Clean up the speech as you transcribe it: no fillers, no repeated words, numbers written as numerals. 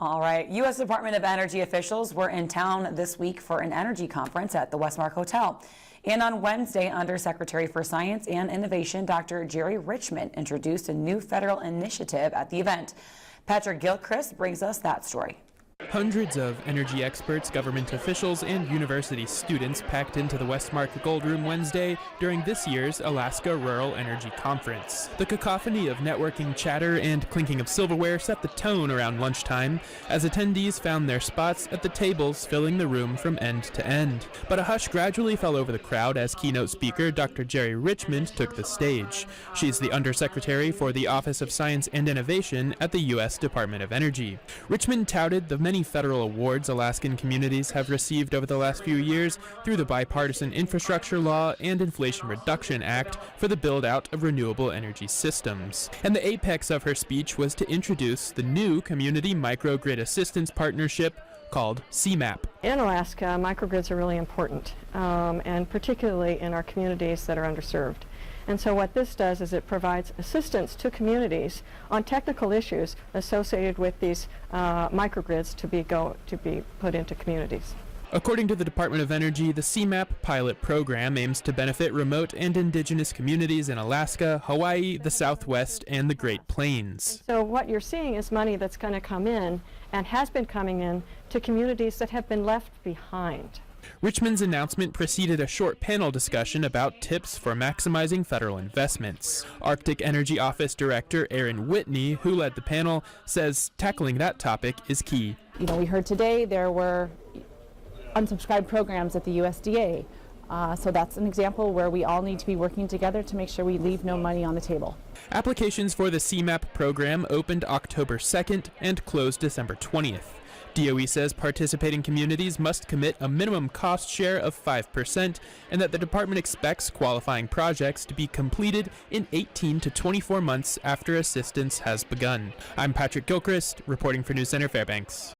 All right, U.S. Department of Energy officials were in town this week for an energy conference at the Westmark Hotel. And on Wednesday, Undersecretary for Science and Innovation, Dr. Jerry Richmond, introduced a new federal initiative at the event. Patrick Gilchrist brings us that story. Hundreds of energy experts, government officials, and university students packed into the Westmark Gold Room Wednesday during this year's Alaska Rural Energy Conference. The cacophony of networking chatter and clinking of silverware set the tone around lunchtime as attendees found their spots at the tables filling the room from end to end. But a hush gradually fell over the crowd as keynote speaker Dr. Jerry Richmond took the stage. She's the Undersecretary for the Office of Science and Innovation at the U.S. Department of Energy. Richmond touted the many federal awards Alaskan communities have received over the last few years through the Bipartisan Infrastructure Law and Inflation Reduction Act for the build-out of renewable energy systems. And the apex of her speech was to introduce the new Community Microgrid Assistance Partnership called CMAP. In Alaska, microgrids are really important, and particularly in our communities that are underserved. And so what this does is it provides assistance to communities on technical issues associated with these microgrids to be put into communities. According to the Department of Energy, the CMAP pilot program aims to benefit remote and indigenous communities in Alaska, Hawaii, the Southwest, and the Great Plains. So what you're seeing is money that's going to come in and has been coming in to communities that have been left behind. Richmond's announcement preceded a short panel discussion about tips for maximizing federal investments. Arctic Energy Office Director Erin Whitney, who led the panel, says tackling that topic is key. We heard today there were unsubscribed programs at the USDA. So that's an example where we all need to be working together to make sure we leave no money on the table. Applications for the CMAP program opened October 2nd and closed December 20th. DOE says participating communities must commit a minimum cost share of 5% and that the department expects qualifying projects to be completed in 18 to 24 months after assistance has begun. I'm Patrick Gilchrist, reporting for News Center Fairbanks.